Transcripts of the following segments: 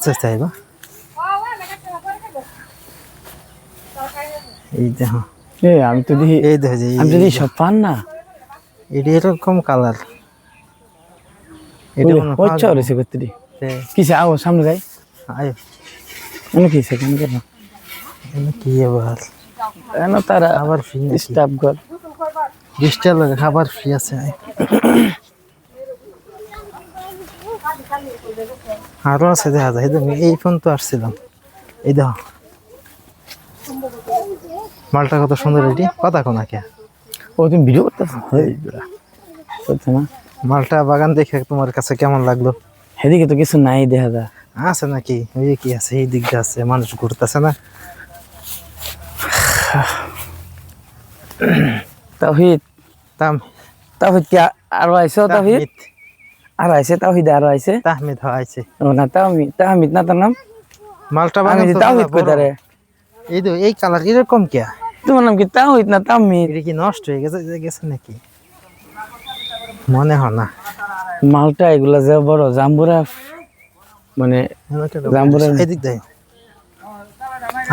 চাইবা এই দেখো আমি তো দেখি এই দেখো যে আমি যদি সব পান না এটা এরকম কালার এটা মনে হয় ওচ্ছা হইছে করতে দি কিসে আও সামনে যাই আয় এনে কিসে কেন করব এনে কি আবার এনে তারা আবার ফ্রি স্টাফ ঘর ডিজিটাল খাবার ফ্রি আছে আরো আছে দেখা যায় এই ফোন তো আসছিলাম এই দেখো মালটা কত সুন্দর এটি কথা কোনা কে ও তুমি ভিডিও করতেছ হচ্ছে না মালটা বাগান দেখে তোমার কাছে কেমন লাগলো এদিকে তো কিছু নাই দেখা যায় আছে নাকি ওই কি আছে এই দিকটা আছে মানুষ ঘুরতেছে না তাওহীদ তাওহীদ কি আরো আইছো তাওহীদ আর আইছে তাওহীদ আরো আইছে তাহমিদ আইছে ও না তাহমিদ না তার নাম মালটা বাগান তো তাওহীদ কইতারে এই কালার এরকম কি তোমার নাম কি তাওহীদ না তাহমিদ এটা কি নষ্ট হয়ে গেছে নাকি মনে হয় না মালটা এগুলা যে বড় জাম্বুরা মানে জাম্বুরা এদিক দেয়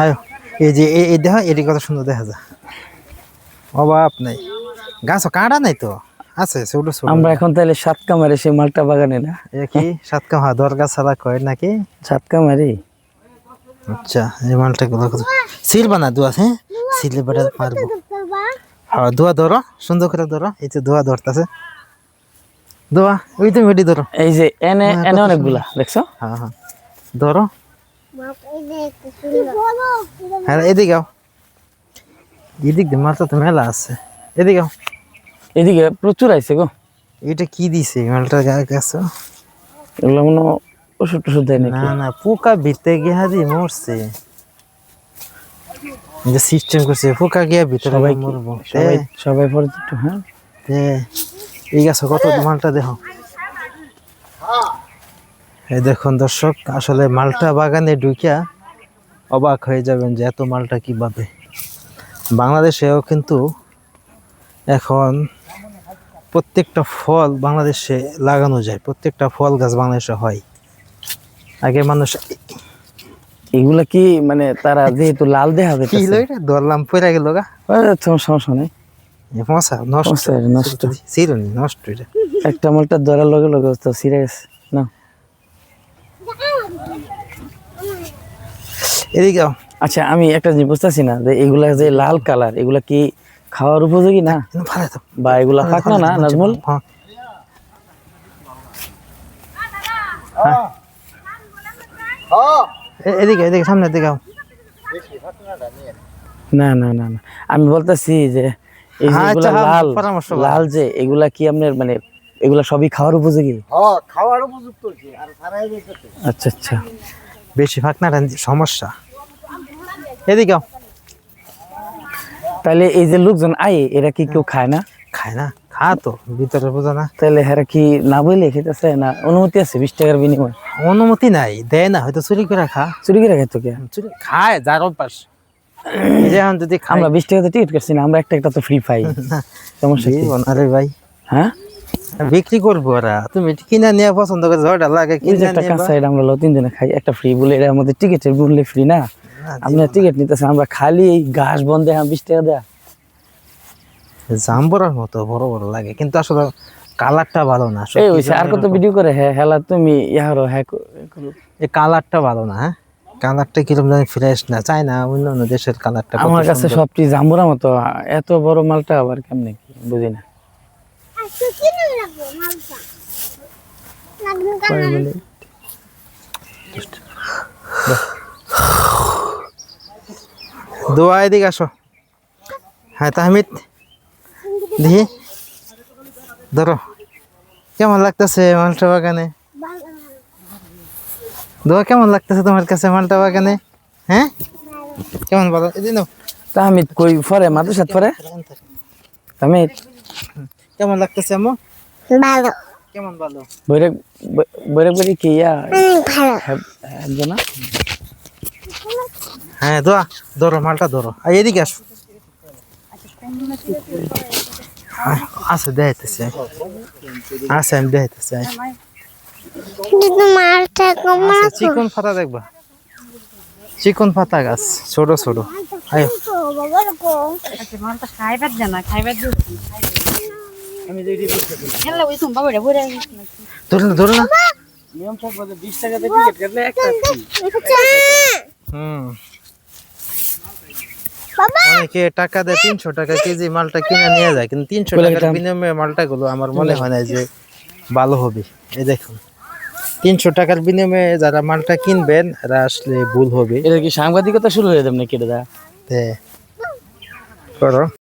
আয়ো এই যে এই দেখো এটি কত সুন্দর দেখা যায় অভাব নাই গাছ কাঁটা নাই তো আছে ছোট ছোট আমরা এখন তাহলে সাত কামারে সেই মালটা বাগানে না কি সাত কামা দরগা ছাড়া কয় নাকি সাত কামারে আচ্ছা এই মালটা গুলো সিল বানা দোয়া হ্যাঁ সিলে বেড়া মারবো হ্যাঁ দোয়া ধরো সুন্দর করে ধরো এই যে দোয়া ধরতেছে দোয়া ওই তো মেডি ধরো এই যে এনে অনেকগুলা দেখছো হ্যাঁ হ্যাঁ ধরো হ্যাঁ এদিকে আও এদিক দিয়ে মালটা তো মেলা আছে এদিকে আও এদিকে প্রচুর আইছে গো এটা কি দিছে মালটার কাছে এগুলো মনে ওষুধ টষুধ দেয় নাকি না না পোকা ভিতরে গিয়া দিয়ে মরছে যে সিস্টেম করছে পোকা গিয়া ভিতরে মরবো সবাই পরে একটু হ্যাঁ এই গাছ কত মালটা দেখো এই দেখুন দর্শক আসলে মালটা বাগানে ঢুকিয়া অবাক হয়ে যাবেন যে এত মালটা কিভাবে বাংলাদেশেও কিন্তু এখন প্রত্যেকটা ফল বাংলাদেশে লাগানো যায় প্রত্যেকটা ফল গাছ বাংলাদেশে হয় আগে মানুষ এগুলা কি মানে তারা যেহেতু লাল দেখা কি ধরলাম পড়ে গেল গা সমস্যা নেই নষ্ট চিরনি নষ্ট একটা মালটা ধরার লগে লগে তো সিরিয়াস না এদিকে আচ্ছা আমি একটা জিনিস বুঝতেছি না যে এগুলা যে লাল কালার এগুলা কি খাওয়ার উপযোগী না বা এগুলা পাকনা না নাজমুল এদিকে এদিকে সামনে দিকে না না না না আমি বলতেছি যে এই যেগুলা লাল লাল যে এগুলা কি আপনার মানে এগুলা সবই খাওয়ার উপযোগী হ্যাঁ খাওয়ার উপযুক্ত কি আর সারাই গেছে আচ্ছা আচ্ছা বেশি ফাঁকনাটা সমস্যা এদিকে তাহলে এই যে লোকজন আয় এরা কি কেউ খায় না খা তো ভিতরে বোঝা না তাহলে এরা কি না বইলে খেতেছে না অনুমতি আছে 20 টাকার বিনিময় অনুমতি নাই দেয় না হয়তো চুরি করে খাইতো কে চুরি খায় যার অভ্যাস যেমন যদি আমরা 20 টাকাতে টিকিট কাটছি না আমরা একটা তো ফ্রি পাই সমস্যা কি আরে ভাই হ্যাঁ বিক্রি করবো ওরা তুমি কিনা নিয়ে পছন্দ করে ঝড়টা লাগে একটা কাঁচা এটা আমরা 3 দিনে খাই একটা ফ্রি বলে এটা আমাদের টিকিটের মূল্যে ফ্রি না আমরা টিকিট নিতেছি আমরা খালি এই ঘাস বন্ধে 20 টাকা দেয়া জাম্বুরার মতো বড় বড় লাগে কিন্তু আসলে কালারটা ভালো না এই হইছে আর কত ভিডিও করে হেলা তুমি ইয়ারো এই কালারটা ভালো না হ্যাঁ কালারটা কিরকম জানি ফ্রেশ না চাই না অন্য দেশের কালারটা আমার কাছে সবটি জাম্বুরা মতো এত বড় মালটা আবার কেমনে কি বুঝি না দোয়া এদিকে আসো হ্যাঁ তাহমিদ দেখি ধরো কেমন লাগতেছে মালটা বাগানে দোয়া কেমন লাগতেছে তোমার কাছে মালটা বাগানে হ্যাঁ কেমন বলো এদিন তাহমিদ কই পরে মাদ্রাসাত পরে তাহমিদ কেমন লাগতেছে আম্মু ভালো কেমন ভালো বৈরাগ বৈরাগ কি ইয়া ভালো হ্যাঁ দোয়া ধরো মালটা ধরো আর এদিকে আসো আছে দেখাইতেছে আছে আমি দেখাইতেছি কিন্তু মালটা কমা আচ্ছা, চিকন পাতা দেখবা, চিকন পাতা গাছ ছোট ছোট। আয়ো বাবার কো আচ্ছা মালটা খাইবার জানা খাইবার দিও আমি যে এটি বুঝতে পারি হেলা ওই তুমি বাবাটা বইরা ধরুন ধরুন না। নিয়ম থাকবে যে 20 টাকাতে টিকিট কাটলে একটা হুম, অনেকে টাকা দেয় 300 টাকা কেজি মালটা কিনে নিয়ে যায়, কিন্তু 300 টাকার বিনিময়ে মালটা গুলো আমার মনে হয় না যে ভালো হবে। এই দেখুন 300 টাকার বিনিময়ে যারা মালটা কিনবেন এরা আসলে ভুল হবে। এটা কি সাংবাদিকতা শুরু হয়ে যাবে নাকি এটা তে করো